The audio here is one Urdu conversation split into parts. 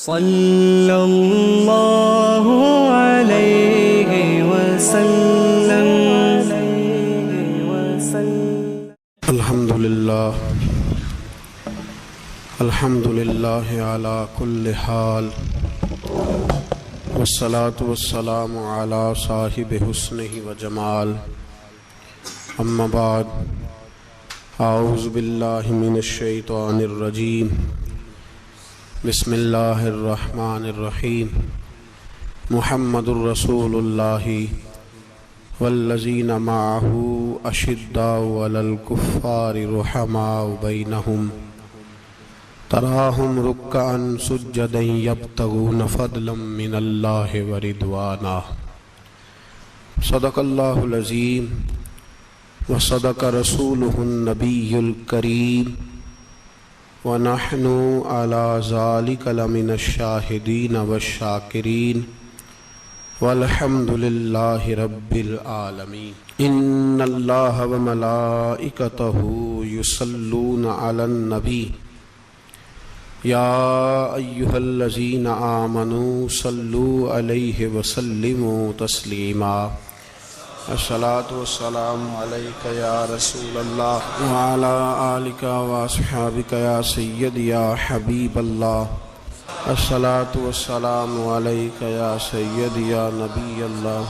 صلی اللہ علیہ وسلم۔ الحمدللہ علی کل حال، والصلاة والسلام علی صاحب حسنہ وجمال، اما بعد، اعوذ باللہ من الشیطان الرجیم، بسم اللہ الرحمن الرحیم۔ محمد الرسول اللہ والذین معہ اشداء علی الکفار رحماء بینہم، تراہم رکعا سجدا یبتغون فضلا من اللہ ورضوانا۔ صدق اللہ العظیم وصدق رسولہ النبی الکریم، وَنَحْنُ عَلَى ذَلِكَ لَمِنَ الشَّاهِدِينَ وَالشَّاكِرِينَ وَالْحَمْدُ لِلَّهِ رَبِّ الْعَالَمِينَ۔ إِنَّ اللَّهَ وَمَلَائِكَتَهُ يُصَلُّونَ عَلَى النَّبِيِّ يَا أَيُّهَا الَّذِينَ آمَنُوا صَلُّوا عَلَيْهِ وَسَلِّمُوا تَسْلِيمًا۔ الصلاة والسلام علیکہ یا رسول اللہ وعلی آلکہ واصحابکہ یا سیدی یا حبیب اللہ۔ الصلاة والسلام علیکہ یا سیدی یا نبی اللہ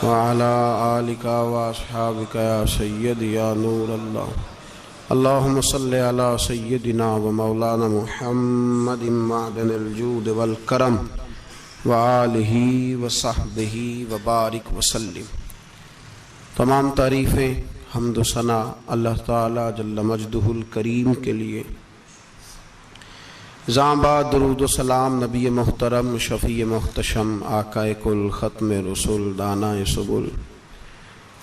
وعلی آلکہ واصحابکہ یا سیدی یا نور اللہ۔ اللہم صلی علی سیدنا و مولانا محمد معدن الجود والکرم وآلہ وصحبہ وبارک وسلم۔ تمام تعریفیں، حمد و ثنا اللہ تعالی جل مجدہ الکریم کے لیے۔ زامبا درود و سلام نبی محترم شفیع محتشم آقا کل ختم رسول دانا سبل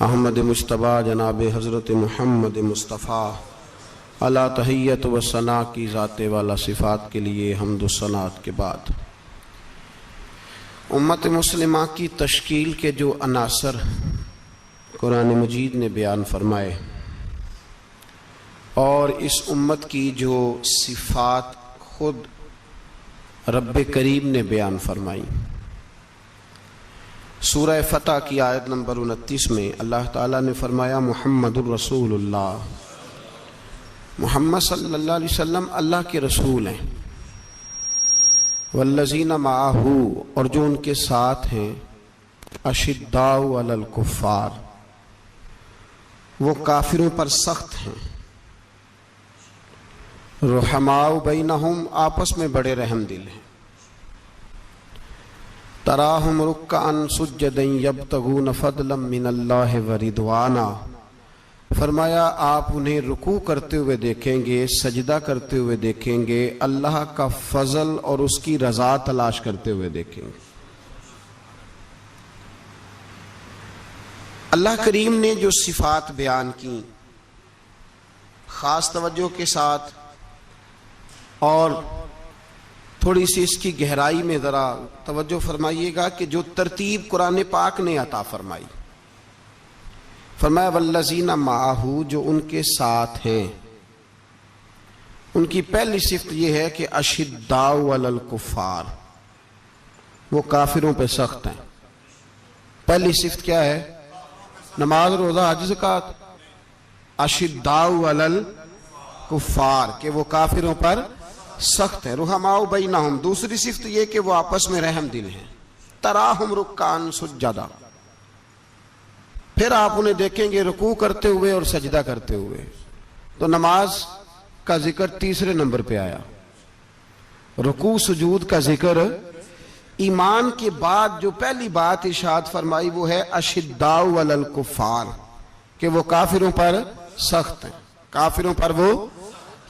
احمد مجتبیٰ جناب حضرت محمد مصطفیٰ علی تحیت و ثنا کی ذات والا صفات کے لیے حمد و ثناء کے بعد، امت مسلمہ کی تشکیل کے جو عناصر قرآن مجید نے بیان فرمائے اور اس امت کی جو صفات خود رب کریم نے بیان فرمائی، سورہ فتح کی آیت نمبر 29 میں اللہ تعالیٰ نے فرمایا محمد الرسول اللہ، محمد صلی اللہ علیہ وسلم اللہ کے رسول ہیں، والذین معہ اور جو ان کے ساتھ ہیں، اشداء علی الکفار وہ کافروں پر سخت ہیں، رحماء بینہم آپس میں بڑے رحم دل ہیں، تراہم رکعا سجدا یبتغون فضلا من اللہ ورضوانا۔ فرمایا آپ انہیں رکوع کرتے ہوئے دیکھیں گے، سجدہ کرتے ہوئے دیکھیں گے، اللہ کا فضل اور اس کی رضا تلاش کرتے ہوئے دیکھیں گے۔ اللہ کریم نے جو صفات بیان کی خاص توجہ کے ساتھ اور تھوڑی سی اس کی گہرائی میں ذرا توجہ فرمائیے گا کہ جو ترتیب قرآن پاک نے عطا فرمائی، فرمایا والذین معہ جو ان کے ساتھ ہیں، ان کی پہلی صفت یہ ہے کہ اشداء علی الکفار وہ کافروں پہ سخت ہیں۔ پہلی صفت کیا ہے؟ نماز روزہ حج زکوٰۃ، اشداء علی الکفار کہ وہ کافروں پر سخت ہیں، رحماء بینہم۔ دوسری صفت یہ کہ وہ آپس میں رحم دل ہیں، تراہم رکعا سجدا، پھر آپ انہیں دیکھیں گے رکوع کرتے ہوئے اور سجدہ کرتے ہوئے۔ تو نماز کا ذکر تیسرے نمبر پہ آیا، رکوع سجود کا ذکر ایمان کے بعد جو پہلی بات ارشاد فرمائی وہ ہے اشداء علی الکفار کہ وہ کافروں پر سخت ہیں، کافروں پر وہ،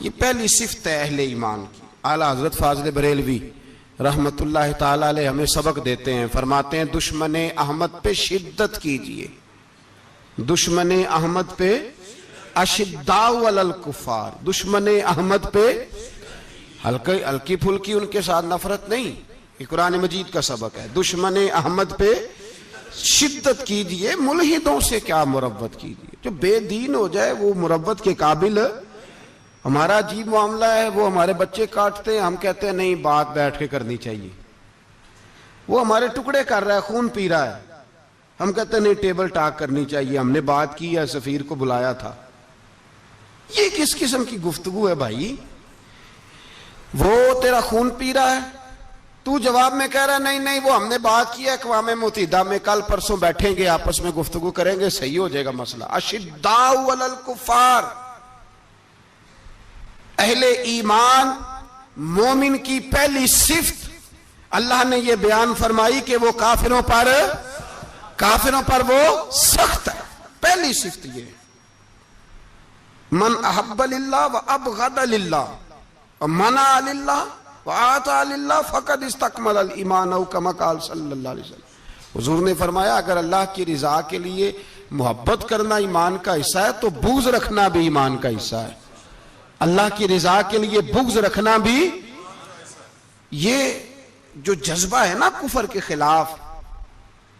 یہ پہلی صفت ہے اہل ایمان کی۔ اعلیٰ حضرت فاضل بریلوی رحمت اللہ تعالی علیہ ہمیں سبق دیتے ہیں، فرماتے ہیں دشمن احمد پہ شدت کیجئے، دشمن احمد پہ اشداء علی الکفار، دشمن احمد پہ ہلکی پھلکی ان کے ساتھ نفرت نہیں، یہ قرآن مجید کا سبق ہے، دشمن احمد پہ شدت کیجئے، ملحدوں سے کیا مروت کیجئے، جو بے دین ہو جائے وہ مروت کے قابل ہمارا عجیب معاملہ ہے، وہ ہمارے بچے کاٹتے ہیں، ہم کہتے ہیں نہیں بات بیٹھ کے کرنی چاہیے. وہ ہمارے ٹکڑے کر رہا ہے، خون پی رہا ہے، ہم کہتے ہیں نہیں ٹیبل ٹاک کرنی چاہیے، ہم نے بات کی ہے، سفیر کو بلایا تھا. یہ کس قسم کی گفتگو ہے بھائی؟ وہ تیرا خون پی رہا ہے، تو جواب میں کہہ رہا ہے نہیں نہیں وہ ہم نے بات کی ہے اقوام متحدہ میں، کل پرسوں بیٹھیں گے آپس میں گفتگو کریں گے، صحیح ہو جائے گا مسئلہ. اشداء علی الکفار، اہل ایمان مومن کی پہلی صفت اللہ نے یہ بیان فرمائی کہ وہ کافروں پر وہ سخت ہے. پہلی صفت یہ من احب للہ و ابغض للہ و منع للہ و اعطى للہ فقد استکمل الایمان او کما قال صلی اللہ علیہ وسلم. حضور نے فرمایا اگر اللہ کی رضا کے لیے محبت کرنا ایمان کا حصہ ہے تو بغض رکھنا بھی ایمان کا حصہ ہے. اللہ کی رضا کے لیے بغض رکھنا بھی، یہ جو جذبہ ہے نا کفر کے خلاف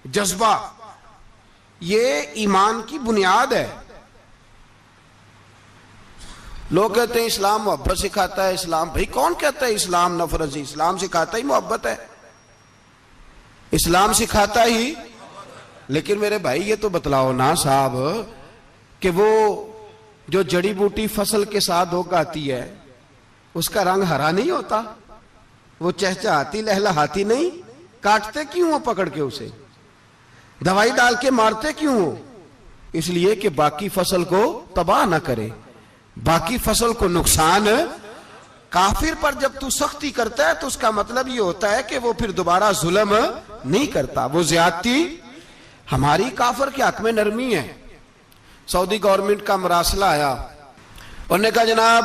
جذبہ، یہ ایمان کی بنیاد ہے. لوگ کہتے ہیں اسلام محبت سکھاتا ہے، اسلام، بھائی کون کہتا ہے اسلام نفرت؟ اسلام سکھاتا ہی محبت ہے، اسلام سکھاتا ہی. لیکن میرے بھائی یہ تو بتلاؤ نا صاحب کہ وہ جو جڑی بوٹی فصل کے ساتھ اگاتی ہے اس کا رنگ ہرا نہیں ہوتا، وہ چہچہاتی لہلہاتی نہیں، کاٹتے کیوں ہو پکڑ کے اسے، دوائی ڈال کے مارتے کیوں ہو؟ اس لیے کہ باقی فصل کو تباہ نہ کرے، باقی فصل کو نقصان. کافر پر جب تو سختی کرتا ہے تو اس کا مطلب یہ ہوتا ہے کہ وہ پھر دوبارہ ظلم نہیں کرتا، وہ زیادتی. ہماری کافر کے حق میں نرمی ہے. سعودی گورنمنٹ کا مراسلہ آیا، انہوں نے کہا جناب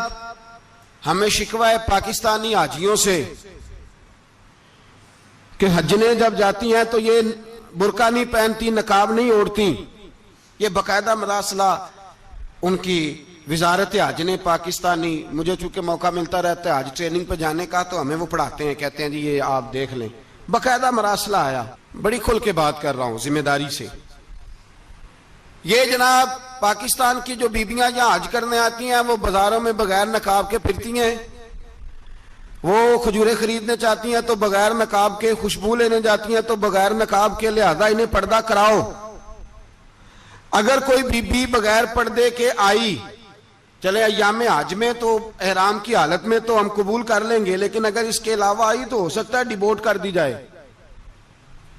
ہمیں شکوہ ہے پاکستانی حاجیوں سے کہ حجنے جب جاتی ہیں تو یہ برقع نہیں پہنتی، نقاب نہیں اوڑھتی. یہ باقاعدہ مراسلہ ان کی وزارت حج نے پاکستانی، مجھے چونکہ موقع ملتا رہتا ہے حج ٹریننگ پہ جانے کا تو ہمیں وہ پڑھاتے ہیں، کہتے ہیں جی یہ آپ دیکھ لیں. باقاعدہ مراسلہ آیا، بڑی کھل کے بات کر رہا ہوں ذمہ داری سے. یہ جناب پاکستان کی جو بیبیاں یہاں حج کرنے آتی ہیں وہ بازاروں میں بغیر نقاب کے پھرتی ہیں، وہ کھجوریں خریدنے چاہتی ہیں تو بغیر نقاب کے، خوشبو لینے جاتی ہیں تو بغیر نقاب کے، لہذا انہیں پردہ کراؤ. اگر کوئی بی بی بغیر پردے کے آئی، چلے ایام حج میں تو احرام کی حالت میں تو ہم قبول کر لیں گے، لیکن اگر اس کے علاوہ آئی تو ہو سکتا ہے ڈیبورٹ کر دی جائے.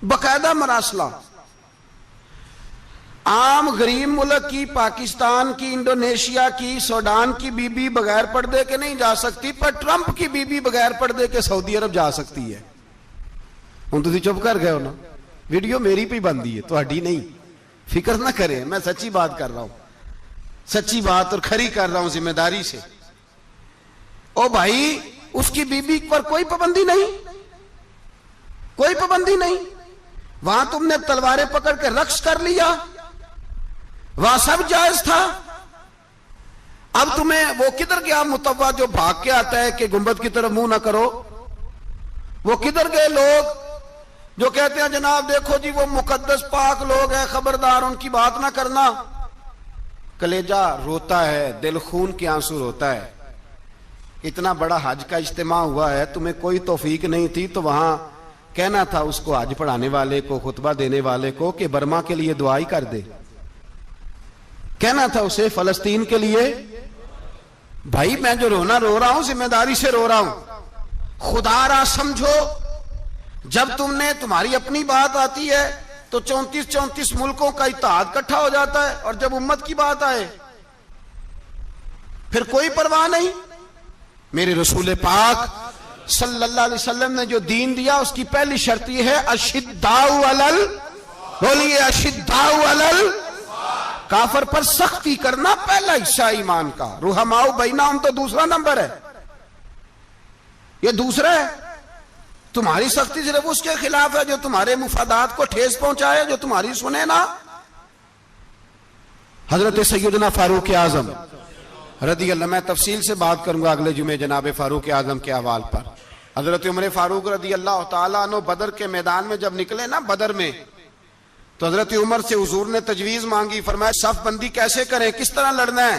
باقاعدہ مراسلہ. عام غریب ملک کی، پاکستان کی، انڈونیشیا کی، سوڈان کی بی بی بغیر پردے کے نہیں جا سکتی، پر ٹرمپ کی بی بی بغیر پردے کے سعودی عرب جا سکتی ہے. ہوں تسی چپ کر گئے ہو نا، ویڈیو میری پہ بندی ہے تہاڈی نہیں، فکر نہ کریں، میں سچی بات کر رہا ہوں، سچی بات اور کھری کر رہا ہوں ذمہ داری سے. او بھائی اس کی بی بی پر کوئی پابندی نہیں، کوئی پابندی نہیں. وہاں تم نے تلواریں پکڑ کے رقص کر لیا، وہاں سب جائز تھا. اب تمہیں وہ کدھر گیا متوا جو بھاگ کے آتا ہے کہ گنبد کی طرف منہ نہ کرو؟ وہ کدھر گئے لوگ جو کہتے ہیں جناب دیکھو جی وہ مقدس پاک لوگ ہیں، خبردار ان کی بات نہ کرنا؟ کلیجہ روتا ہے، دل خون کے آنسو روتا ہے. اتنا بڑا حج کا اجتماع ہوا ہے، تمہیں کوئی توفیق نہیں تھی تو وہاں کہنا تھا اس کو، حج پڑھانے والے کو، خطبہ دینے والے کو کہ برما کے لیے دعائی کر دے. کہنا تھا اسے فلسطین کے لیے. بھائی میں جو رونا رو رہا ہوں ذمہ داری سے رو رہا ہوں. خدا را سمجھو، جب تم نے، تمہاری اپنی بات آتی ہے تو 34 ملکوں کا اتحاد اکٹھا ہو جاتا ہے، اور جب امت کی بات آئے پھر کوئی پرواہ نہیں. میرے رسول پاک صلی اللہ علیہ وسلم نے جو دین دیا اس کی پہلی شرط یہ ہے اشداء علی، بولیے اشداء علی، کافر پر سختی کرنا پہلا حصہ ایمان کا. رحماء بینہم تو دوسرا نمبر ہے، یہ دوسرا ہے. تمہاری سختی صرف اس کے خلاف ہے جو تمہارے مفادات کو ٹھیس پہنچائے، جو تمہاری سنے نا. حضرت سیدنا فاروق اعظم رضی اللہ، میں تفصیل سے بات کروں گا اگلے جمعے جناب فاروق اعظم کے احوال پر. حضرت عمر فاروق رضی اللہ تعالیٰ عنہ بدر کے میدان میں جب نکلے نا، بدر میں، تو حضرت عمر سے حضور نے تجویز مانگی، فرمایا صف بندی کیسے کریں، کس طرح لڑنا ہے؟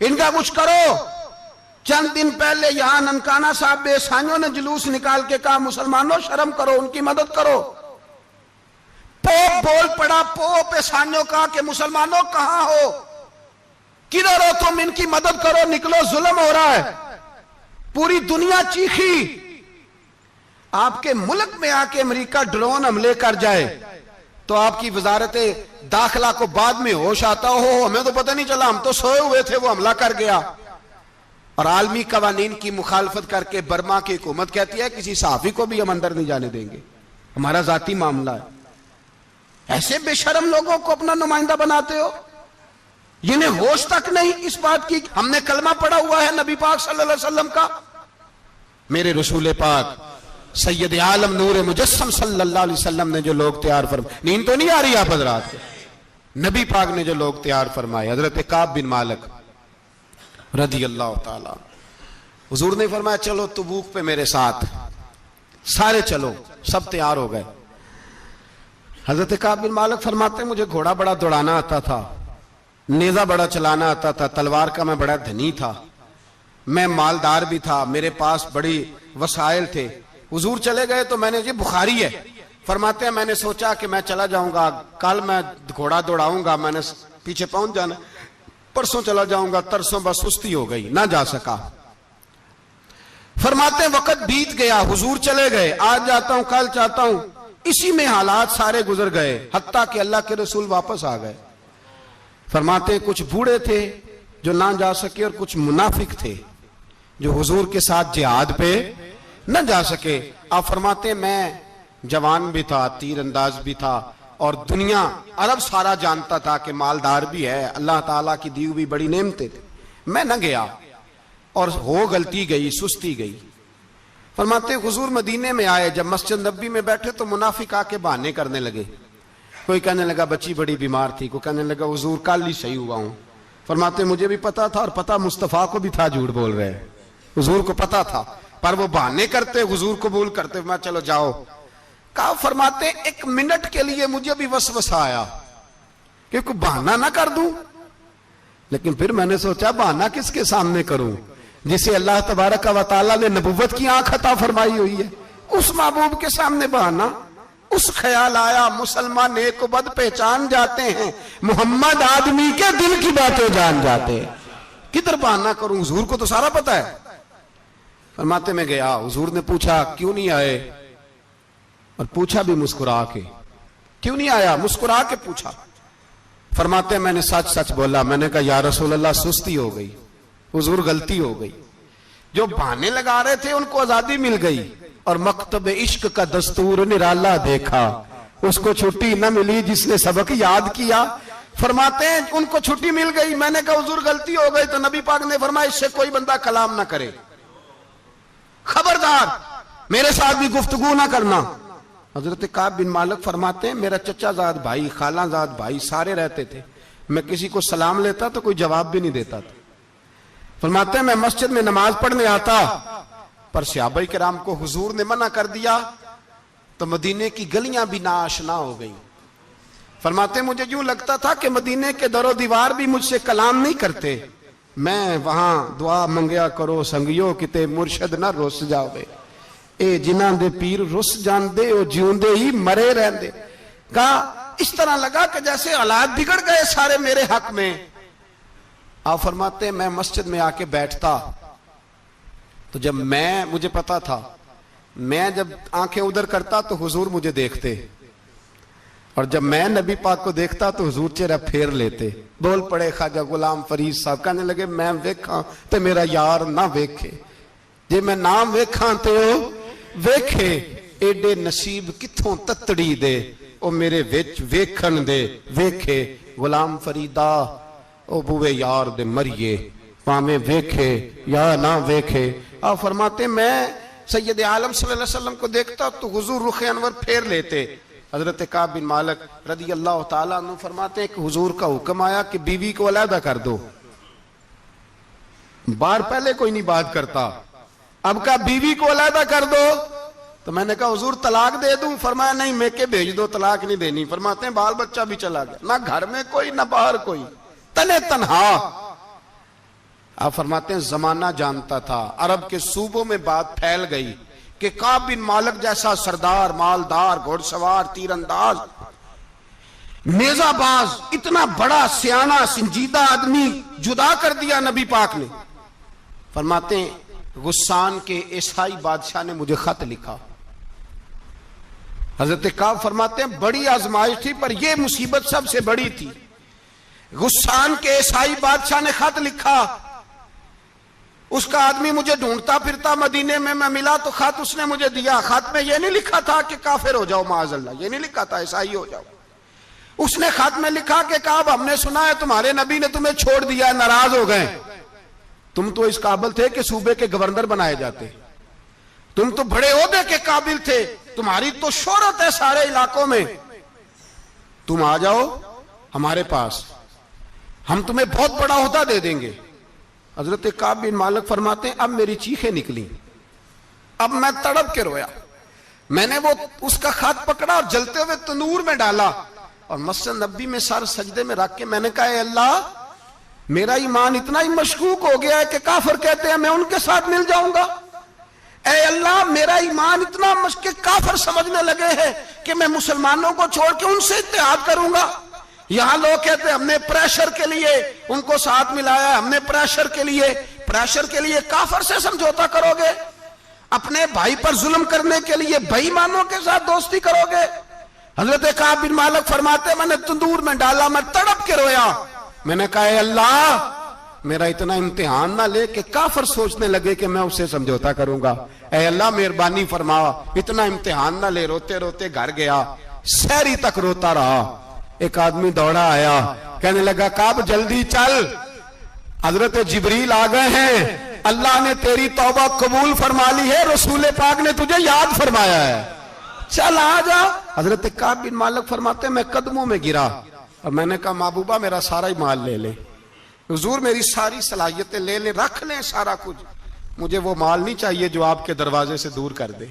ان کا کچھ کرو۔ چند دن پہلے یہاں ننکانہ صاحب بے سانیوں نے جلوس نکال کے کہا مسلمانوں شرم کرو، ان کی مدد کرو۔ پوپ بول پڑا، پوپ ایسانیوں کہا کہ مسلمانوں کہاں ہو، کدھر ہو تم، ان کی مدد کرو، نکلو ظلم ہو رہا ہے۔ پوری دنیا چیخی۔ آپ کے ملک میں آ کے امریکہ ڈرون حملے کر جائے تو آپ کی وزارت داخلہ کو بعد میں ہوش آتا ہو، ہمیں تو پتہ نہیں چلا، ہم تو سوئے ہوئے تھے، وہ حملہ کر گیا۔ اور عالمی قوانین کی مخالفت کر کے برما کی حکومت کہتی ہے کسی صحافی کو بھی ہم اندر نہیں جانے دیں گے، ہمارا ذاتی معاملہ ہے۔ ایسے بے شرم لوگوں کو اپنا نمائندہ بناتے ہو، جنہیں ہوش تک نہیں اس بات کی۔ ہم نے کلمہ پڑھا ہوا ہے نبی پاک صلی اللہ علیہ وسلم کا، میرے رسول پاک سید عالم نور مجسم صلی اللہ علیہ وسلم نے جو لوگ تیار فرمائے، نیند تو نہیں آ رہی آپ حضرات کو، نبی پاک نے جو لوگ تیار فرمائے، حضرت کعب بن مالک رضی اللہ تعالیٰ، حضور نے فرمایا چلو تبوک پہ میرے ساتھ، سارے چلو، سب تیار ہو گئے۔ حضرت کعب بن مالک فرماتے ہیں مجھے گھوڑا بڑا دوڑانا آتا تھا، نیزہ بڑا چلانا آتا تھا، تلوار کا میں بڑا دھنی تھا، میں مالدار بھی تھا، میرے پاس بڑی وسائل تھے۔ حضور چلے گئے تو میں نے یہ بخاری ہے، فرماتے ہیں میں نے سوچا کہ میں چلا جاؤں گا، کل میں گھوڑا دوڑاؤں گا، میں نے پیچھے پہنچ جانا، پرسوں چلا جاؤں گا، ترسوں بس سستی ہو گئی، نہ جا سکا۔ فرماتے ہیں وقت بیت گیا، حضور چلے گئے، آج جاتا ہوں کل چاہتا ہوں، اسی میں حالات سارے گزر گئے، حتیٰ کہ اللہ کے رسول واپس آ گئے۔ فرماتے ہیں کچھ بوڑھے تھے جو نہ جا سکے اور کچھ منافق تھے جو حضور کے ساتھ جہاد پہ نہ جا سکے۔ آپ فرماتے ہیں میں جوان بھی تھا، تیر انداز بھی تھا، اور دنیا عرب سارا جانتا تھا کہ مالدار بھی ہے، اللہ تعالیٰ کی دی ہوئی بڑی نعمتیں تھے، میں نہ گیا اور ہو غلطی گئی، سستی گئی۔ فرماتے ہیں حضور مدینے میں آئے، جب مسجد نبی میں بیٹھے تو منافق آ کے بہانے کرنے لگے، کوئی کہنے لگا بچی بڑی بیمار تھی، کوئی کہنے لگا حضور کل ہی صحیح ہوا ہوں۔ فرماتے ہیں مجھے بھی پتا تھا اور پتا مصطفیٰ کو بھی تھا جھوٹ بول رہے، حضور کو پتا تھا، پر وہ بہانے کرتے، حضور قبول کرتے، میں چلو جاؤ۔ کہا فرماتے ہیں ایک منٹ کے لیے مجھے بھی وسوسہ آیا کہ کوئی بہانہ نہ کر دوں، لیکن پھر میں نے سوچا بہانہ کس کے سامنے کروں جسے اللہ تبارک و تعالیٰ نے نبوت کی آنکھ عطا فرمائی ہوئی ہے، اس محبوب کے سامنے بہانہ۔ اس خیال آیا مسلمان نیک و بد پہچان جاتے ہیں، محمد آدمی کے دل کی باتیں جان جاتے ہیں، کدھر بہانہ کروں، حضور کو تو سارا پتا ہے۔ فرماتے میں گیا، حضور نے پوچھا کیوں نہیں آئے، اور پوچھا بھی مسکرا کے، کیوں نہیں آیا، مسکرا کے پوچھا۔ فرماتے ہیں میں نے سچ سچ بولا، میں نے کہا یا رسول اللہ سستی ہو گئی، حضور غلطی ہو گئی، جو بہانے لگا رہے تھے ان کو آزادی مل گئی، اور مکتب عشق کا دستور نرالا دیکھا، اس کو چھٹی نہ ملی جس نے سبق یاد کیا۔ فرماتے ہیں ان کو چھٹی مل گئی، میں نے کہا حضور غلطی ہو گئی، تو نبی پاک نے فرمایا اس سے کوئی بندہ کلام نہ کرے، خبردار میرے ساتھ بھی گفتگو نہ کرنا۔ حضرت کعب بن مالک فرماتے ہیں میرا چچا زاد بھائی، خالہ زاد بھائی سارے رہتے تھے، میں کسی کو سلام لیتا تو کوئی جواب بھی نہیں دیتا تھا۔ فرماتے ہیں میں مسجد میں نماز پڑھنے آتا، پر صحابہ کرام کو حضور نے منع کر دیا تو مدینے کی گلیاں بھی ناآشنا ہو گئیں۔ فرماتے ہیں مجھے یوں لگتا تھا کہ مدینے کے در و دیوار بھی مجھ سے کلام نہیں کرتے، میں وہاں دعا منگیا کرو سنگیو کتے مرشد نہ رس جاوے، اے جنہاں دے پیر رس جان دے او جیوندے ہی مرے رہن دے۔ کہا اس طرح لگا کہ جیسے حالات بگڑ گئے سارے میرے حق میں۔ آپ فرماتے ہیں میں مسجد میں آ کے بیٹھتا تو جب مجھے پتا تھا میں جب آنکھیں ادھر کرتا تو حضور مجھے دیکھتے، اور جب میں نبی پاک کو دیکھتا تو حضور چہرہ پھیر لیتے۔ بول پڑے خواجہ غلام فرید صاحب، کہنے لگے میں ویکھاں تے میرا یار نہ ویکھے، جے میں نام ویکھاں تے او ویکھے، ایڈے نصیب کتھوں تتڑی دے او میرے وچ ویکھن دے ویکھے، غلام فریدا او بوے یار دے مریے پامیں ویکھے یا نہ ویکھے۔ آپ فرماتے میں سید عالم صلی اللہ علیہ وسلم کو دیکھتا تو حضور رخ انور پھیر لیتے۔ حضرت کعب بن مالک رضی اللہ تعالیٰ عنہ فرماتے ہیں کہ حضور کا حکم آیا کہ بیوی کو علیحدہ کر دو، بار پہلے کوئی نہیں بات کرتا، اب کہا بیوی کو علیحدہ کر دو، تو میں نے کہا حضور طلاق دے دوں، فرمایا نہیں میکے بھیج دو، طلاق نہیں دینی۔ فرماتے ہیں بال بچہ بھی چلا گیا، نہ گھر میں کوئی نہ باہر کوئی، تنے تنہا۔ آپ فرماتے ہیں زمانہ جانتا تھا، عرب کے صوبوں میں بات پھیل گئی کہ کعب بن مالک جیسا سردار، مالدار، گھوڑ سوار، تیر انداز، نیزہ باز، اتنا بڑا سیانہ سنجیدہ آدمی جدا کر دیا نبی پاک نے۔ فرماتے ہیں غسان کے عیسائی بادشاہ نے مجھے خط لکھا۔ حضرت کعب فرماتے ہیں بڑی آزمائش تھی، پر یہ مصیبت سب سے بڑی تھی۔ غسان کے عیسائی بادشاہ نے خط لکھا، اس کا آدمی مجھے ڈھونڈتا پھرتا مدینے میں، میں ملا تو خط اس نے مجھے دیا۔ خط میں یہ نہیں لکھا تھا کہ کافر ہو جاؤ معاذ اللہ، یہ نہیں لکھا تھا عیسائی ہو جاؤ۔ اس نے خط میں لکھا کہ کعب ہم نے سنا ہے تمہارے نبی نے تمہیں چھوڑ دیا ہے، ناراض ہو گئے، تم تو اس قابل تھے کہ صوبے کے گورنر بنائے جاتے، تم تو بڑے عہدے کے قابل تھے، تمہاری تو شہرت ہے سارے علاقوں میں، تم آ جاؤ ہمارے پاس، ہم تمہیں بہت بڑا عہدہ دے دیں گے۔ حضرت کعب بن مالک فرماتے ہیں اب میری چیخیں نکلی، اب میں تڑپ کے رویا، میں نے وہ اس کا خط پکڑا اور جلتے ہوئے تنور میں ڈالا اور مسجد نبی میں سر سجدے میں رکھ کے میں نے کہا اے اللہ، میرا ایمان اتنا ہی مشکوک ہو گیا ہے کہ کافر کہتے ہیں میں ان کے ساتھ مل جاؤں گا۔ اے اللہ، میرا ایمان اتنا مشکوک، کافر سمجھنے لگے ہیں کہ میں مسلمانوں کو چھوڑ کے ان سے اتحاد کروں گا۔ یہاں لوگ کہتے ہیں ہم نے پریشر کے لیے ان کو ساتھ ملایا ہے، ہم نے پریشر کے لیے کافر سے سمجھوتا کرو گے، اپنے بھائی پر ظلم کرنے کے لیے بے ایمانوں کے ساتھ دوستی کرو گے۔ حضرت کعب بن مالک فرماتے ہیں میں نے تندور میں ڈالا، میں تڑپ کے رویا، میں نے کہا اے اللہ، میرا اتنا امتحان نہ لے کہ کافر سوچنے لگے کہ میں اسے سمجھوتا کروں گا، اے اللہ مہربانی فرما، اتنا امتحان نہ لے۔ روتے روتے گھر گیا، سحری تک روتا رہا۔ ایک آدمی دوڑا آیا، کہنے لگا کعب جلدی چل، حضرت جبریل آ گئے ہیں، اللہ نے تیری توبہ قبول فرما لی ہے، رسول پاک نے تجھے یاد فرمایا ہے، چل آ جا۔ حضرت کعب بن مالک فرماتے ہیں میں قدموں میں گرا اور میں نے کہا محبوبہ میرا سارا ہی مال لے لے، حضور میری ساری صلاحیتیں لے لیں، رکھ لیں سارا کچھ، مجھے وہ مال نہیں چاہیے جو آپ کے دروازے سے دور کر دے،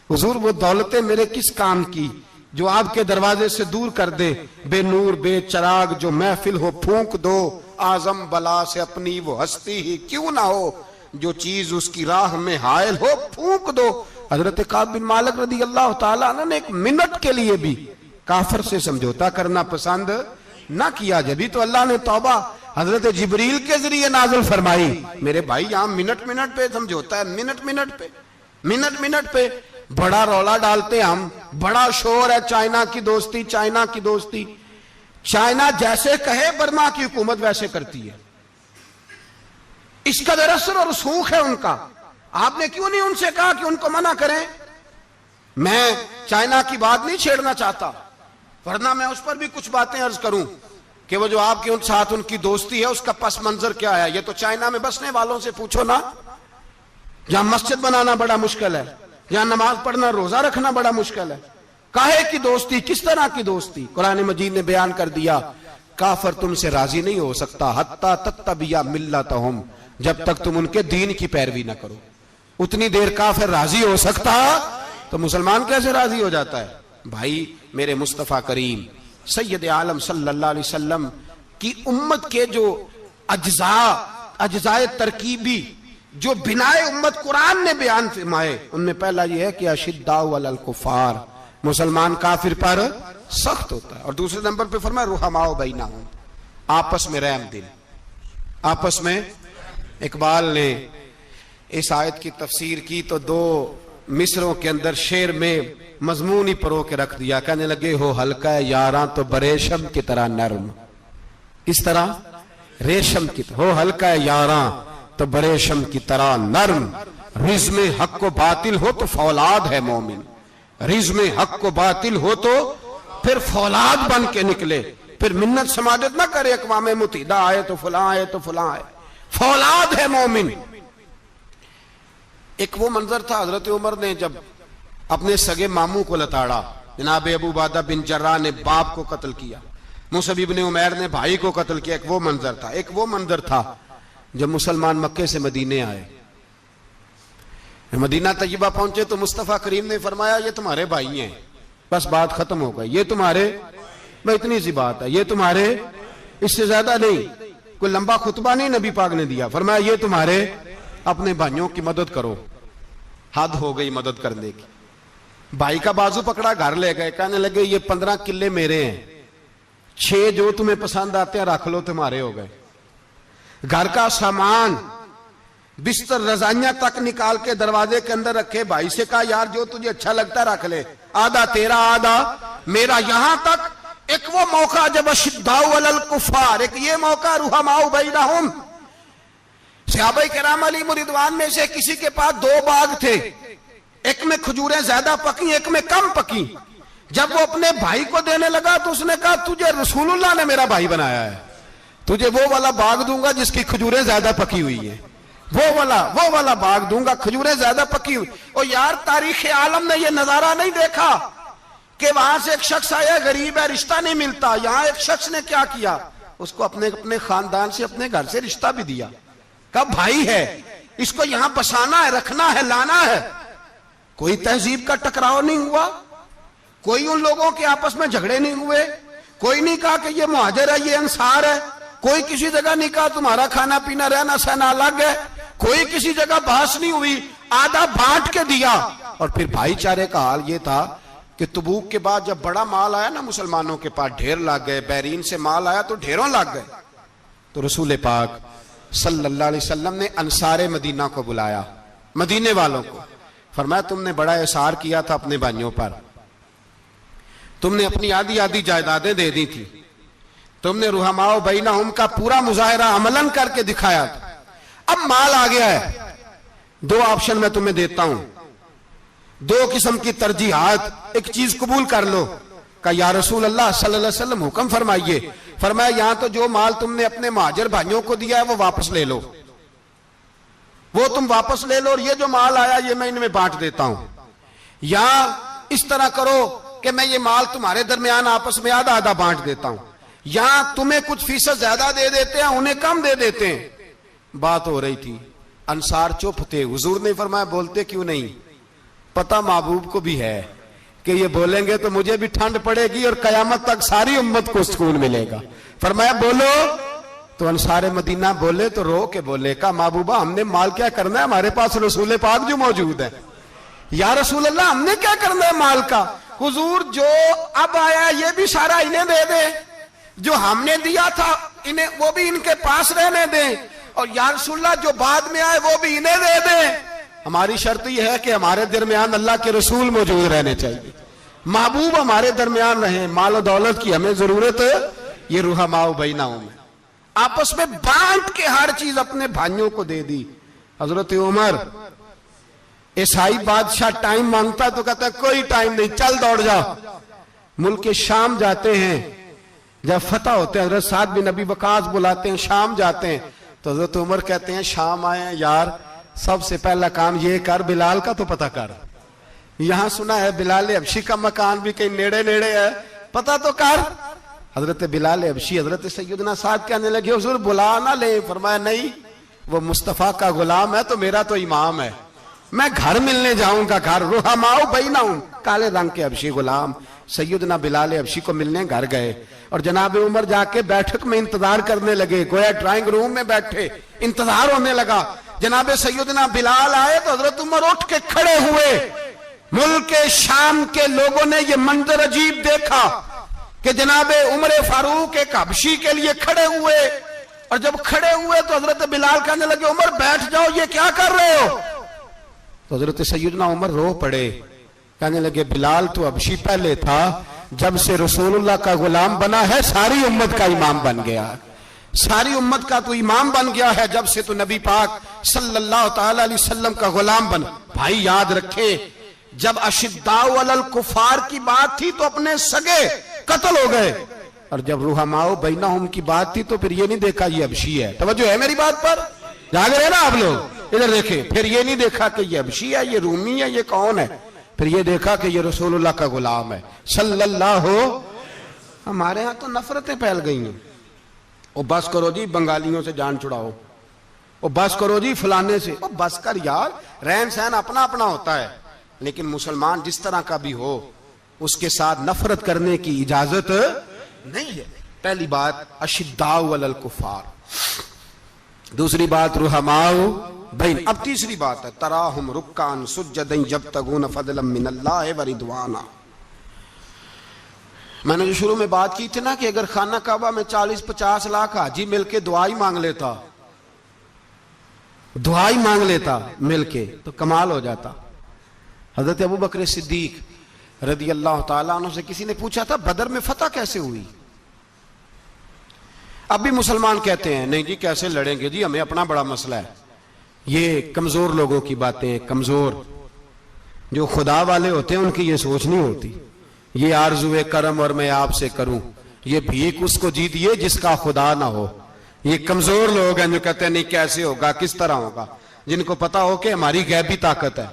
حضور وہ دولتیں میرے کس کام کی جو آپ کے دروازے سے دور کر دے، بے نور بے چراغ جو محفل ہو پھونک دو، اعظم بلا سے اپنی وہ ہستی ہی کیوں نہ ہو، جو چیز اس کی راہ میں حائل ہو پھونک دو۔ حضرت کعب بن مالک رضی اللہ تعالیٰ عنہ نے ایک منٹ کے لیے بھی کافر سے سمجھوتا کرنا پسند نہ کیا، جبھی تو اللہ نے توبہ حضرت جبریل کے ذریعے نازل فرمائی۔ میرے بھائی یہاں منٹ پہ سمجھوتا ہے، منٹ پہ بڑا رولا ڈالتے ہیں ہم، بڑا شور ہے چائنا کی دوستی، چائنا کی دوستی، چائنا جیسے کہے برما کی حکومت ویسے کرتی ہے، اس قدر اثر اور رسوخ ہے ان کا۔ آپ نے کیوں نہیں ان سے کہا کہ ان کو منع کریں؟ میں چائنا کی بات نہیں چھیڑنا چاہتا، ورنہ میں اس پر بھی کچھ باتیں عرض کروں کہ وہ جو آپ کے ساتھ ان کی دوستی ہے اس کا پس منظر کیا ہے۔ یہ تو چائنا میں بسنے والوں سے پوچھو نا، جہاں مسجد بنانا بڑا مشکل ہے، جہاں نماز پڑھنا روزہ رکھنا بڑا مشکل ہے، کاہے کی دوستی، کس طرح کی دوستی؟ قرآن مجید نے بیان کر دیا کافر تم سے راضی نہیں ہو سکتا حتی تتبع ملتہم، جب تک تم ان کے دین کی پیروی نہ کرو، اتنی دیر کافر راضی ہو سکتا تو مسلمان کیسے راضی ہو جاتا ہے؟ بھائی میرے مصطفیٰ کریم سید عالم صلی اللہ علیہ وسلم کی امت کے جو اجزاء ترکیبی جو بنائے امت قرآن نے بیان فرمائے، ان میں پہلا یہ ہے کہ اشداء علی الکفار، مسلمان کافر پر سخت ہوتا ہے، اور دوسرے نمبر پہ فرمایا رحماء بینہم، آپس میں رحم دل، آپس میں۔ اقبال نے اس آیت کی تفسیر کی تو دو مصروں کے اندر شعر میں مضمون ہی پرو کے رکھ دیا، کہنے لگے ہو ہلکا یاراں تو بریشم کی طرح نرم، اس طرح ریشم کی طرح ہو ہلکا یاراں تو بریشم کی طرح نرم، رزم حق و باطل ہو تو فولاد ہے مومن، رزم حق و باطل ہو تو پھر فولاد بن کے نکلے، پھر منت سماجت نہ کرے اقوام متحدہ آئے تو فلاں آئے تو فلاں آئے، فولاد ہے مومن۔ ایک وہ منظر تھا حضرت عمر نے جب اپنے سگے ماموں کو لتاڑا، جناب ابو عبیدہ بن جراح نے باپ کو قتل کیا، مصعب بن عمیر نے بھائی کو قتل کیا، ایک وہ منظر تھا۔ ایک وہ منظر تھا جب مسلمان مکے سے مدینے آئے، مدینہ طیبہ پہنچے تو مصطفیٰ کریم نے فرمایا یہ تمہارے بھائی ہیں، بس بات ختم ہو گئی، یہ تمہارے، بس اتنی سی بات ہے، یہ تمہارے، اس سے زیادہ نہیں۔ کوئی لمبا خطبہ نہیں نبی پاک نے دیا، فرمایا یہ تمہارے اپنے بھائیوں کی مدد کرو۔ حد ہو گئی مدد کرنے کی، بھائی کا بازو پکڑا، گھر لے گئے، کہنے لگے یہ 15 کلے میرے ہیں، 6 جو تمہیں پسند آتے ہیں رکھ لو، تمہارے ہو گئے۔ گھر کا سامان بستر رضائیاں تک نکال کے دروازے کے اندر رکھے، بھائی سے کہا یار جو تجھے اچھا لگتا ہے رکھ لے، آدھا تیرا آدھا میرا۔ یہاں تک ایک وہ موقع جب اشداء علی الکفار، ایک یہ موقع رحماء بینہم، صحابہ کرام علیہم رضوان میں سے کسی کے پاس 2 باغ تھے، ایک میں کھجوریں زیادہ پکی ایک میں کم پکی۔ جب وہ اپنے بھائی کو دینے لگا تو اس نے کہا تجھے رسول اللہ نے میرا بھائی بنایا ہے، تجھے وہ والا باغ دوں گا جس کی کھجوریں زیادہ پکی ہوئی ہیں، وہ والا باغ دوں گا، کھجوریں زیادہ پکی ہوئی۔ اور یار تاریخ عالم نے یہ نظارہ نہیں دیکھا کہ وہاں سے ایک شخص آیا غریب ہے رشتہ نہیں ملتا، یہاں ایک شخص نے کیا کیا، اس کو اپنے خاندان سے اپنے گھر سے رشتہ بھی دیا، کہا بھائی ہے اس کو یہاں بسانا ہے، رکھنا ہے، لانا ہے۔ کوئی تہذیب کا ٹکراؤ نہیں ہوا، کوئی ان لوگوں کے آپس میں جھگڑے نہیں ہوئے، کوئی نہیں کہا کہ یہ مہاجر ہے یہ انصار ہے، کوئی کسی جگہ نہیں کہا تمہارا کھانا پینا رہنا سہنا الگ ہے، کوئی کسی جگہ بحث نہیں ہوئی، آدھا بانٹ کے دیا۔ اور پھر بھائی چارے کا حال یہ تھا کہ تبوک کے بعد جب بڑا مال آیا نا مسلمانوں کے پاس، ڈھیر لگ گئے، بیرین سے مال آیا تو ڈھیروں لگ گئے، تو رسول پاک صلی اللہ علیہ وسلم نے انصار مدینہ کو بلایا، مدینے والوں کو، فرمایا تم نے بڑا احسار کیا تھا اپنے بھائیوں پر، تم نے اپنی آدھی جائیدادیں دے دی تھی، تم نے رحماء بینہم کا پورا مظاہرہ عملاً کر کے دکھایا تھا، اب مال آ گیا ہے، 2 آپشن میں تمہیں دیتا ہوں، 2 قسم کی ترجیحات، ایک چیز قبول کر لو۔ کہا یا رسول اللہ صلی اللہ علیہ وسلم حکم فرمائیے۔ فرمایا یہاں تو جو مال تم نے اپنے مہاجر بھائیوں کو دیا ہے وہ واپس لے لو، وہ تم واپس لے لو، اور یہ جو مال آیا یہ میں ان میں بانٹ دیتا ہوں، یا اس طرح کرو کہ میں یہ مال تمہارے درمیان آپس میں آدھا آدھا بانٹ دیتا ہوں، یا تمہیں کچھ فیصد زیادہ دے دیتے ہیں انہیں کم دے دیتے ہیں۔ بات ہو رہی تھی، انصار چپ تھے، حضور نے فرمایا بولتے کیوں نہیں، پتہ محبوب کو بھی ہے کہ یہ بولیں گے تو مجھے بھی ٹھنڈ پڑے گی اور قیامت تک ساری امت کو سکون ملے گا۔ فرمایا بولو، تو انصار مدینہ بولے تو رو کے بولے، کہا محبوبہ ہم نے مال کیا کرنا ہے، ہمارے پاس رسول پاک جو موجود ہے، یا رسول اللہ ہم نے کیا کرنا ہے مال کا، حضور جو اب آیا یہ بھی سارا انہیں دے دیں، جو ہم نے دیا تھا انہیں وہ بھی ان کے پاس رہنے دیں، اور یا رسول اللہ جو بعد میں آئے وہ بھی انہیں دے دیں، ہماری شرط یہ ہے کہ ہمارے درمیان اللہ کے رسول موجود رہنے چاہیے، محبوب ہمارے درمیان رہیں، مال و دولت کی ہمیں ضرورت ہے، یہ رحماء بینہم ہے، آپس میں بانٹ کے ہر چیز اپنے بھائیوں کو دے دی۔ حضرت عمر عیسائی بادشاہ ٹائم مانگتا تو کہتا ہے کوئی ٹائم نہیں، چل دوڑ جا۔ ملک شام جاتے ہیں، جب فتح ہوتے ہیں حضرت سعد بن ابی وقاص بلاتے ہیں، شام جاتے ہیں تو حضرت عمر کہتے ہیں شام آئے ہیں یار سب سے پہلا کام یہ کر بلال کا تو پتہ کر، یہاں سنا ہے بلال حبشی کا مکان بھی کہیں نیڑے نیڑے ہے، پتہ تو کر۔ حضرت بلال حبشی حضرت سیدنا سعد کہنے لگے حضور بلا نہ لیں، فرمایا نہیں وہ مصطفیٰ کا غلام ہے تو میرا تو امام ہے، میں گھر ملنے جاؤں گا، گھر رحماء بینہم، کالے رنگ کے حبشی غلام سیدنا بلال حبشی کو ملنے گھر گئے، اور جناب عمر جا کے بیٹھک میں انتظار کرنے لگے، گویا ڈرائنگ روم میں بیٹھے انتظار ہونے لگا، جناب سیدنا بلال آئے تو حضرت عمر اٹھ کے کھڑے ہوئے۔ ملک شام کے لوگوں نے یہ منظر عجیب دیکھا کہ جناب عمر فاروق ایک حبشی کے لیے کھڑے ہوئے، اور جب کھڑے ہوئے تو حضرت بلال کہنے لگے عمر بیٹھ جاؤ یہ کیا کر رہے ہو، تو حضرت سیدنا عمر رو پڑے، کہنے لگے بلال تو حبشی پہلے تھا، جب سے رسول اللہ کا غلام بنا ہے ساری امت کا امام بن گیا، ساری امت کا تو امام بن گیا ہے، جب سے تو نبی پاک صلی اللہ تعالی علیہ وسلم کا غلام بنا۔ بھائی یاد رکھے جب اشداء علی الکفار کی بات تھی تو اپنے سگے قتل ہو گئے، اور جب رحماء بینہم کی بات تھی تو پھر یہ نہیں دیکھا یہ حبشی ہے، توجہ ہے میری بات پر، جاگ رہے نا آپ لوگ، ادھر دیکھیں، پھر یہ نہیں دیکھا کہ یہ حبشی ہے، یہ رومی ہے، یہ کون ہے، پھر یہ دیکھا کہ یہ رسول اللہ کا غلام ہے صلی اللہ۔ ہمارے ہاں تو نفرتیں پھیل گئی ہیں، او بس کرو جی بنگالیوں سے جان چھڑاؤ، او بس کرو جی فلانے سے، او بس کر یار، رہن سہن اپنا اپنا ہوتا ہے، لیکن مسلمان جس طرح کا بھی ہو اس کے ساتھ نفرت کرنے کی اجازت نہیں ہے۔ پہلی بات اشداء علی الکفار، دوسری بات رحماء بین، اب تیسری بات ہے تراہم رکعا سجدا یبتغون فضلا من اللہ ورضوانا۔ میں نے جو شروع میں بات کی تھی نا کہ اگر خانہ کعبہ میں 40-50 لاکھ حاجی مل کے دعائی مانگ لیتا مل کے تو کمال ہو جاتا۔ حضرت ابو بکر صدیق رضی اللہ تعالیٰ عنہ سے کسی نے پوچھا تھا بدر میں فتح کیسے ہوئی؟ اب بھی مسلمان کہتے ہیں نہیں جی کیسے لڑیں گے جی، ہمیں اپنا بڑا مسئلہ ہے۔ یہ کمزور لوگوں کی باتیں، کمزور جو خدا والے ہوتے ہیں ان کی یہ سوچ نہیں ہوتی۔ یہ آرزو کرم اور میں آپ سے کروں، یہ بھیک اس کو جیتیے جس کا خدا نہ ہو۔ یہ کمزور لوگ ہیں جو کہتے ہیں نہیں کیسے ہوگا، کس طرح ہوگا، جن کو پتا ہو کہ ہماری غیبی طاقت ہے،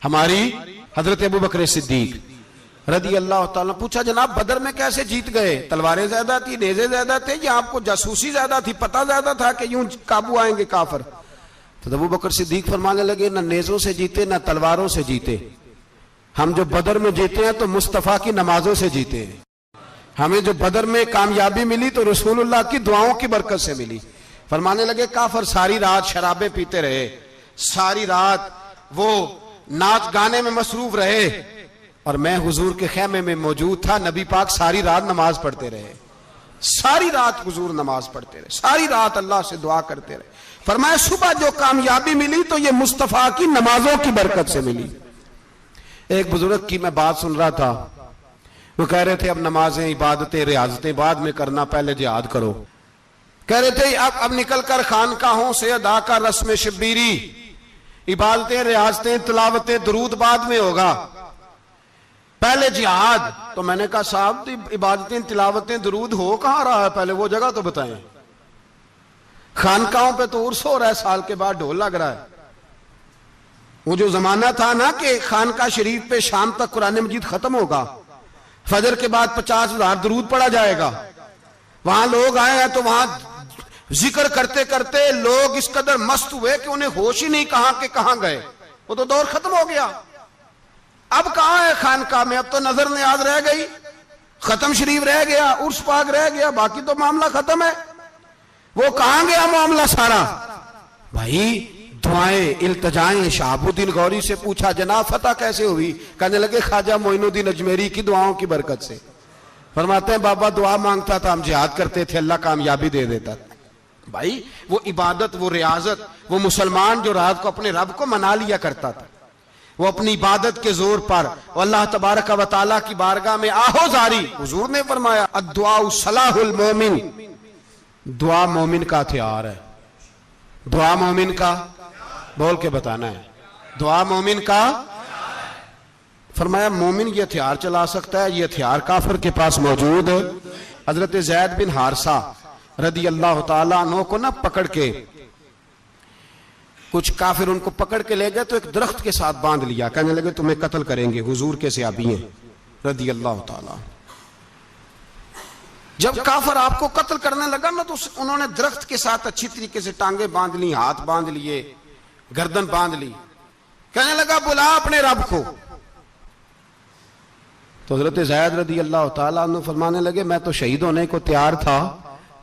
ہماری۔ حضرت ابو بکر صدیق رضی اللہ تعالیٰ پوچھا جناب بدر میں کیسے جیت گئے؟ تلواریں زیادہ تھی، نیزے زیادہ تھے، یا آپ کو جاسوسی زیادہ تھی، پتہ زیادہ تھا کہ یوں قابو آئیں گے کافر؟ تو ابو بکر صدیق فرمانے لگے نہ نیزوں سے جیتے نہ تلواروں سے جیتے، ہم جو بدر میں جیتے ہیں تو مصطفیٰ کی نمازوں سے جیتے ہیں۔ ہمیں جو بدر میں کامیابی ملی تو رسول اللہ کی دعاؤں کی برکت سے ملی۔ فرمانے لگے کافر ساری رات شرابیں پیتے رہے، ساری رات وہ ناچ گانے میں مصروف رہے، اور میں حضور کے خیمے میں موجود تھا، نبی پاک ساری رات نماز پڑھتے رہے، ساری رات حضور نماز پڑھتے رہے، ساری رات اللہ سے دعا کرتے رہے۔ فرمایا صبح جو کامیابی ملی تو یہ مصطفیٰ کی نمازوں کی برکت سے ملی۔ ایک بزرگ کی میں بات سن رہا تھا، وہ کہہ رہے تھے اب نمازیں عبادتیں ریاضتیں بعد میں کرنا، پہلے جہاد کرو۔ کہہ رہے تھے اب نکل کر خانقاہوں سے ادا کر رسم شبیری، عبادتیں ریاضتیں تلاوتیں درود بعد میں ہوگا، پہلے جہاد۔ تو میں نے کہا صاحب عبادتیں تلاوتیں درود ہو کہاں رہا ہے، پہلے وہ جگہ تو بتائیں۔ خانقاہوں پہ تو عرس ہو رہا ہے، سال کے بعد ڈھول لگ رہا ہے۔ وہ جو زمانہ تھا نا کہ خانقاہ شریف پہ شام تک قرآن مجید ختم ہوگا، فجر کے بعد 50,000 درود پڑھا جائے گا، وہاں لوگ آئے ہیں تو وہاں ذکر کرتے کرتے لوگ اس قدر مست ہوئے کہ انہیں ہوش ہی نہیں کہاں کہ کہاں گئے، وہ تو دور ختم ہو گیا۔ اب کہاں ہے خانقاہ میں؟ اب تو نظر نیاز رہ گئی، ختم شریف رہ گیا، عرس پاک رہ گیا، باقی تو معاملہ ختم ہے۔ وہ کہاں گیا معاملہ سارا؟ بھائی دعائیں التجائیں۔ شہاب الدین غوری سے پوچھا جناب فتح کیسے ہوئی؟ کہنے لگے خواجہ معین الدین اجمیری کی دعاؤں کی برکت سے۔ فرماتے ہیں بابا دعا مانگتا تھا، ہم جہاد کرتے تھے، اللہ کامیابی دے دیتا تھا۔ بھائی وہ عبادت، وہ ریاضت، وہ مسلمان جو رات کو اپنے رب کو منا لیا کرتا تھا، وہ اپنی عبادت کے زور پر اللہ تبارک و تعالیٰ کی بارگاہ میں آہو زاری۔ حضور نے فرمایا الدعاء صلاح المومن، دعا مومن کا ہتھیار ہے۔ دعا مومن کا، بول کے بتانا ہے، دعا مومن کا۔ فرمایا مومن یہ ہتھیار چلا سکتا ہے، یہ ہتھیار کافر کے پاس موجود ہے۔ حضرت زید بن حارثہ رضی اللہ تعالیٰ عنہ کو نہ پکڑ کے کچھ کافر ان کو پکڑ کے لے گئے تو ایک درخت کے ساتھ باندھ لیا، کہنے لگے تمہیں قتل کریں گے، حضور کے صحابی ہیں رضی اللہ تعالیٰ۔ جب کافر آپ کو قتل کرنے لگا نا تو انہوں نے درخت کے ساتھ اچھی طریقے سے ٹانگیں باندھ لی، ہاتھ باندھ لیے، گردن باندھ لی، کہنے لگا بلا اپنے رب کو۔ تو حضرت زید رضی اللہ تعالیٰ عنہ فرمانے لگے میں تو شہید ہونے کو تیار تھا،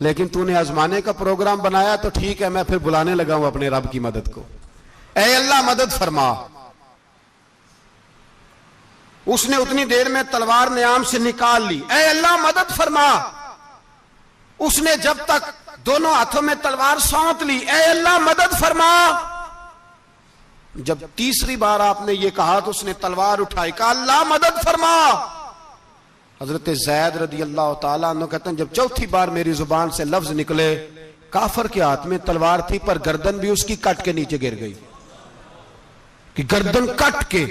لیکن تو نے آزمانے کا پروگرام بنایا تو ٹھیک ہے، میں پھر بلانے لگا ہوں اپنے رب کی مدد کو، اے اللہ مدد فرما۔ اس نے اتنی دیر میں تلوار نیام سے نکال لی، اے اللہ مدد فرما۔ اس نے جب تک دونوں ہاتھوں میں تلوار سونت لی، اے اللہ مدد فرما۔ جب تیسری بار آپ نے یہ کہا تو اس نے تلوار اٹھائی، کہا اللہ مدد فرما۔ حضرت زید رضی اللہ تعالیٰ عنہ کہتے ہیں جب چوتھی بار میری زبان سے لفظ نکلے، کافر کے ہاتھ میں تلوار تھی پر گردن بھی اس کی کٹ کے نیچے گر گئی، کہ گردن کٹ کے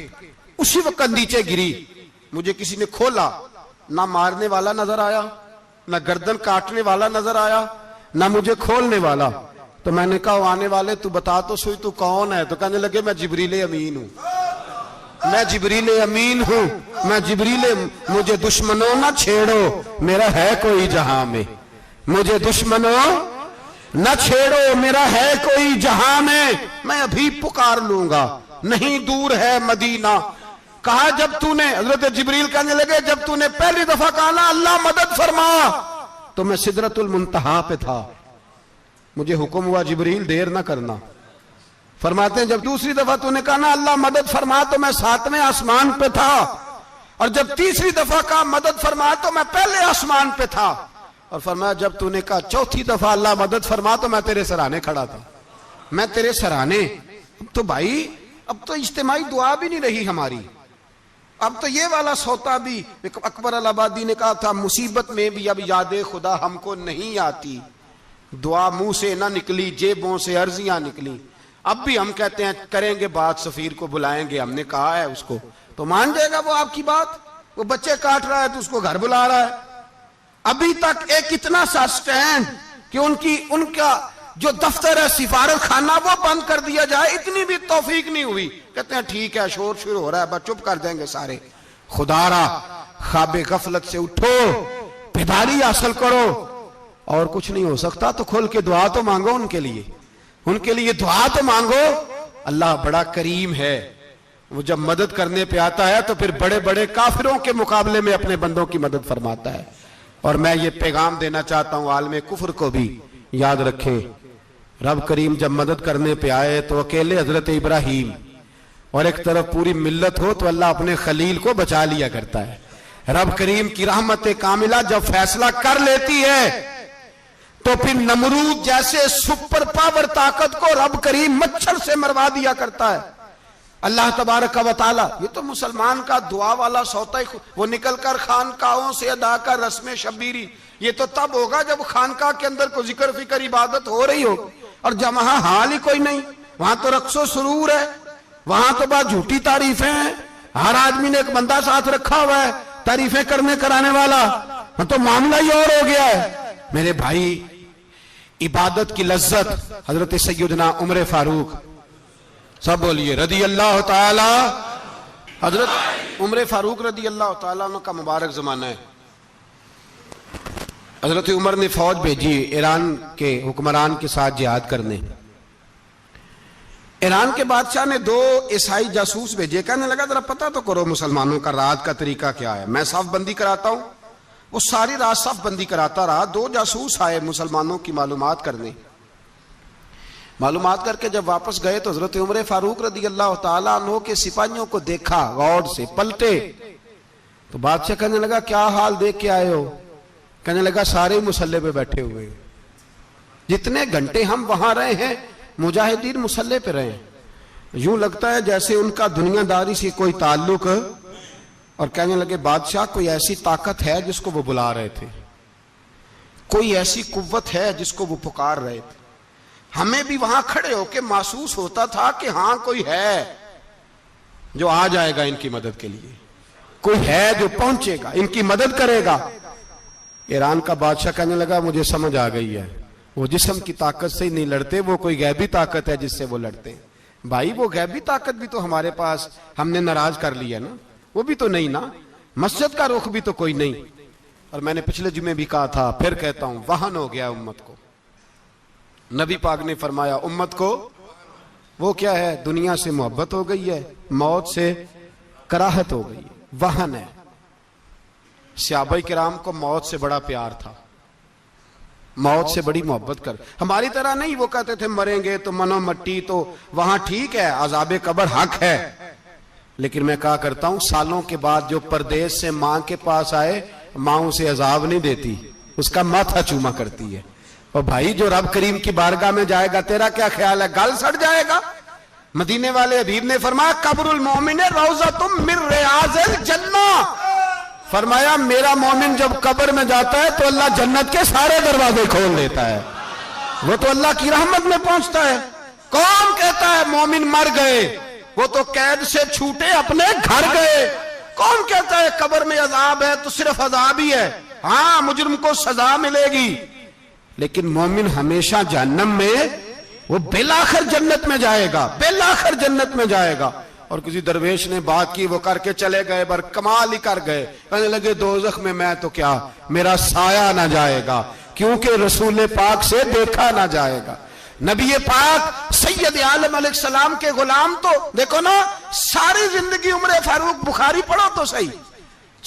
اسی وقت نیچے گری۔ مجھے کسی نے کھولا، نہ مارنے والا نظر آیا، نہ گردن کاٹنے والا نظر آیا، نہ مجھے کھولنے والا۔ تو میں نے کہا آنے والے تو بتا تو سوئی تو کون ہے؟ تو کہنے لگے میں جبریل امین ہوں، میں جبریل امین ہوں، میں جبریل، مجھے دشمنوں نہ چھیڑو، میرا ہے کوئی جہاں میں، مجھے دشمنوں نہ چھیڑو، میرا ہے کوئی جہاں میں ابھی پکار لوں گا، نہیں دور ہے مدینہ۔ کہا جب تو نے، حضرت جبریل کہنے لگے جب تو نے پہلی دفعہ کہا نا اللہ مدد فرما، تو میں سدرۃ المنتہا پہ تھا، مجھے حکم ہوا جبریل دیر نہ کرنا. فرماتے ہیں جب دوسری دفعہ تو نے کہا نا اللہ مدد فرما تو میں 7ویں آسمان پہ تھا، اور جب تیسری دفعہ کہا مدد فرما تو میں پہلے آسمان پہ تھا، اور فرمایا جب تو نے کہا چوتھی دفعہ اللہ مدد فرما تو میں تیرے سرانے کھڑا تھا. میں تیرے سرانے. اب تو بھائی اب تو اجتماعی دعا بھی نہیں رہی ہماری، اب تو یہ والا سوتا بھی. اکبر الآبادی نے کہا تھا مصیبت میں بھی اب یاد خدا ہم کو نہیں آتی، دعا منہ سے نہ نکلی جیبوں سے عرضیاں نکلی. اب بھی ہم کہتے ہیں کریں گے بات، سفیر کو بلائیں گے، ہم نے کہا ہے اس کو تو مان جائے گا وہ آپ کی بات. وہ بچے کاٹ رہا ہے تو اس کو گھر بلا رہا ہے. ابھی تک ایک اتنا سا سٹینڈ کہ ان کا جو دفتر ہے سفارت خانہ وہ بند کر دیا جائے، اتنی بھی توفیق نہیں ہوئی. کہتے ہیں ٹھیک ہے شور شروع ہو رہا ہے بس چپ کر دیں گے سارے. خدا را خواب غفلت سے اٹھو، بیداری حاصل کرو. اور کچھ نہیں ہو سکتا تو کھول کے دعا تو مانگو ان کے لیے دعا تو مانگو. اللہ بڑا کریم ہے، وہ جب مدد کرنے پہ آتا ہے تو پھر بڑے بڑے کافروں کے مقابلے میں اپنے بندوں کی مدد فرماتا ہے. اور میں یہ پیغام دینا چاہتا ہوں عالم کفر کو بھی، یاد رکھیں رب کریم جب مدد کرنے پہ آئے تو اکیلے حضرت ابراہیم اور ایک طرف پوری ملت ہو تو اللہ اپنے خلیل کو بچا لیا کرتا ہے. رب کریم کی رحمت کاملہ جب فیصلہ کر لیتی ہے تو پھر نمرود جیسے سپر پاور طاقت کو رب کریم مچھر سے مروا دیا کرتا ہے. اللہ تبارک و تعالی یہ تو مسلمان کا دعا والا سوتا ہی، وہ نکل کر خانقاہوں سے ادا کر رسم شبیری. یہ تو تب ہوگا جب خانقاہ کے اندر کوئی ذکر فکر عبادت ہو رہی ہو، اور جب وہاں حال ہی کوئی نہیں، وہاں تو رقص و سرور ہے، وہاں تو بات جھوٹی تعریفیں ہیں. ہر آدمی نے ایک بندہ ساتھ رکھا ہوا ہے تعریفیں کرنے کرانے والا، تو معاملہ ہی اور ہو گیا ہے. میرے بھائی عبادت کی لذت حضرت سیدنا عمر فاروق، سب بولیے رضی اللہ تعالی. حضرت عمر فاروق رضی اللہ تعالیٰ عنہ کا مبارک زمانہ ہے. حضرت عمر نے فوج بھیجی ایران کے حکمران کے ساتھ جہاد کرنے. ایران کے بادشاہ نے 2 عیسائی جاسوس بھیجے، کہنے لگا ذرا پتہ تو کرو مسلمانوں کا رات کا طریقہ کیا ہے، میں صف بندی کراتا ہوں. وہ ساری رات صف بندی کراتا رہا. 2 جاسوس آئے مسلمانوں کی معلومات کرنے. معلومات کر کے جب واپس گئے تو حضرت عمر فاروق رضی اللہ تعالیٰ عنہ کے سپاہیوں کو دیکھا، غور سے پلٹے تو بادشاہ کہنے لگا کیا حال دیکھ کے آئے ہو؟ کہنے لگا سارے مسلح پہ بیٹھے ہوئے، جتنے گھنٹے ہم وہاں رہے ہیں مجاہدین مسلح پہ رہے ہیں، یوں لگتا ہے جیسے ان کا دنیا داری سے کوئی تعلق. اور کہنے لگے بادشاہ کوئی ایسی طاقت ہے جس کو وہ بلا رہے تھے، کوئی ایسی قوت ہے جس کو وہ پکار رہے تھے. ہمیں بھی وہاں کھڑے ہو کے محسوس ہوتا تھا کہ ہاں کوئی ہے جو آ جائے گا ان کی مدد کے لیے، کوئی ہے جو پہنچے گا ان کی مدد کرے گا. ایران کا بادشاہ کہنے لگا مجھے سمجھ آ گئی ہے، وہ جسم کی طاقت سے ہی نہیں لڑتے، وہ کوئی غیبی طاقت ہے جس سے وہ لڑتے. بھائی وہ غیبی طاقت بھی تو ہمارے پاس ہم نے ناراض کر لیا نا، وہ بھی تو نہیں نا، مسجد کا رخ بھی تو کوئی نہیں. اور میں نے پچھلے جمعے بھی کہا تھا پھر کہتا ہوں وہن ہو گیا امت کو. نبی پاک نے فرمایا امت کو وہ کیا ہے، دنیا سے محبت ہو گئی ہے، موت سے کراہت ہو گئی ہے، وہن ہے. صحابہ کرام کو موت سے بڑا پیار تھا، موت سے بڑی محبت کر. ہماری طرح نہیں، وہ کہتے تھے مریں گے تو منو مٹی، تو وہاں ٹھیک ہے عذاب قبر حق ہے، لیکن میں کہا کرتا ہوں سالوں کے بعد جو پردیس سے ماں کے پاس آئے، ماں اسے عذاب نہیں دیتی، اس کا ماتھا چوما کرتی ہے. اور بھائی جو رب کریم کی بارگاہ میں جائے گا تیرا کیا خیال ہے، گل سڑ جائے گا. مدینے والے حبیب نے فرمایا قبر المومن روضۃ من ریاض الجنہ، فرمایا میرا مومن جب قبر میں جاتا ہے تو اللہ جنت کے سارے دروازے کھول دیتا ہے، وہ تو اللہ کی رحمت میں پہنچتا ہے. کون کہتا ہے مومن مر گئے، وہ تو قید سے چھوٹے اپنے گھر گئے. کون کہتا ہے قبر میں عذاب ہے تو صرف عذاب ہی ہے، ہاں مجرم کو سزا ملے گی، لیکن مومن ہمیشہ جہنم میں، وہ بالآخر جنت میں جائے گا، بالآخر جنت میں جائے گا. اور کسی درویش نے بات کی، وہ کر کے چلے گئے، بر کمال ہی کر گئے. کہنے لگے دوزخ میں میں تو کیا، میرا سایہ نہ جائے گا، کیونکہ رسول پاک سے دیکھا نہ جائے گا. نبی پاک سید عالم علیہ السلام کے غلام تو دیکھو نا، ساری زندگی عمر فاروق، بخاری پڑھو تو صحیح،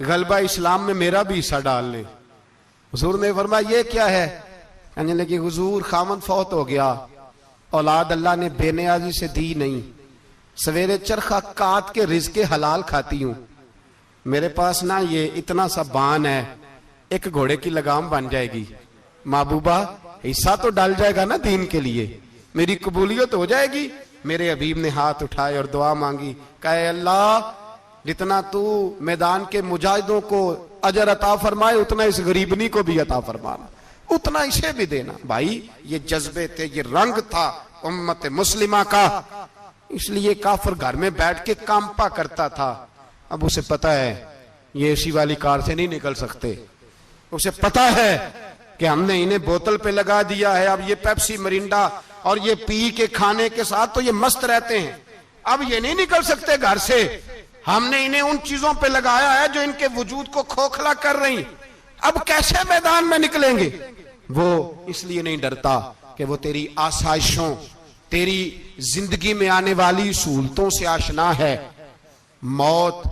غلبہ اسلام میں میرا بھی حصہ ڈال لیں۔ حضور نے فرمایا یہ کیا ہے؟ کہنے لگے حضور خامن فوت ہو گیا، اولاد اللہ نے بے نیازی سے دی نہیں، سویرے چرخہ کاٹ کے رزق حلال کھاتی ہوں، میرے پاس نا یہ اتنا سا بان ہے، ایک گھوڑے کی لگام بن جائے گی، محبوبہ حصہ تو ڈال جائے گا نا دین کے لیے، میری قبولیت ہو جائے گی۔ میرے حبیب نے ہاتھ اٹھائے اور دعا مانگی، کہے اللہ جتنا تو میدان کے مجاہدوں کو اجر عطا فرمائے اتنا اس غریبنی کو بھی عطا فرمانا، اتنا اسے بھی دینا۔ بھائی یہ جذبے تھے، یہ رنگ تھا امت مسلمہ کا، اس لیے کافر گھر میں بیٹھ کے کامپا کرتا تھا۔ اب اسے پتا ہے یہ اسی والی کار سے نہیں نکل سکتے، اسے پتا ہے کہ ہم نے انہیں بوتل پہ لگا دیا ہے، اب یہ پیپسی مرینڈا اور یہ پی کے کھانے کے ساتھ تو یہ مست رہتے ہیں، اب یہ نہیں نکل سکتے گھر سے، ہم نے انہیں ان چیزوں پہ لگایا ہے جو ان کے وجود کو کھوکھلا کر رہی، اب کیسے میدان میں نکلیں گے؟ وہ اس لیے نہیں ڈرتا کہ وہ تیری آسائشوں، تیری زندگی میں آنے والی سہولتوں سے آشنا ہے۔ موت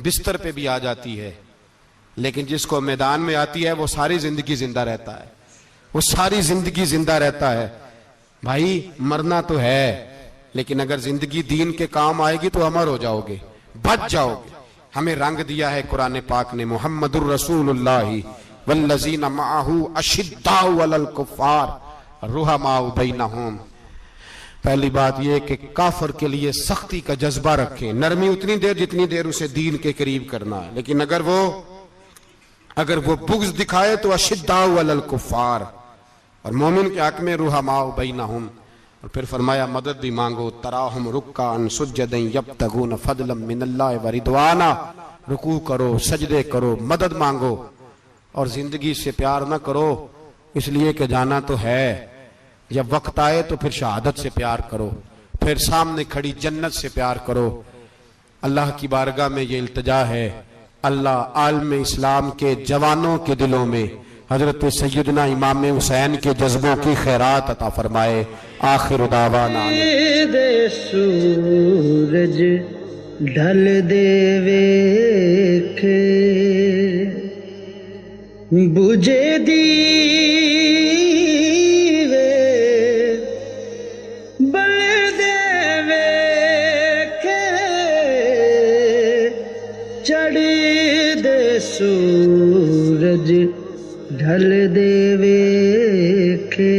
بستر پہ بھی آ جاتی ہے، لیکن جس کو میدان میں آتی ہے وہ ساری زندگی زندہ رہتا ہے، وہ ساری زندگی زندہ رہتا ہے۔ بھائی مرنا تو ہے، لیکن اگر زندگی دین کے کام آئے گی تو امر ہو جاؤ گے، بچ جاؤ گے۔ ہمیں رنگ دیا ہے قرآن پاک نے، محمد الرسول اللہ والذین معہ اشداء علی الکفار رحماء بینہم۔ پہلی بات یہ کہ کافر کے لیے سختی کا جذبہ رکھیں، نرمی اتنی دیر جتنی دیر اسے دین کے قریب کرنا ہے، لیکن اگر وہ بغض دکھائے تو اشداء علی الکفار، اور مومن کے حق میں رحماء بینہم۔ اور پھر فرمایا مدد بھی مانگو، تراہم رکعا سجدا یبتغون فضلا من اللہ ورضوانا، رکوع کرو، سجدے کرو، مدد مانگو، اور زندگی سے پیار نہ کرو اس لیے کہ جانا تو ہے، جب وقت آئے تو پھر شہادت سے پیار کرو، پھر سامنے کھڑی جنت سے پیار کرو۔ اللہ کی بارگاہ میں یہ التجا ہے، اللہ عالم اسلام کے جوانوں کے دلوں میں حضرت سیدنا امام حسین کے جذبوں کی خیرات عطا فرمائے۔ آخر دعوانا دے سورج ڈھل دے ویکھے بجے دیوے بل دے ویکھے چڑھ دے سورج ڈھل دے ویکھے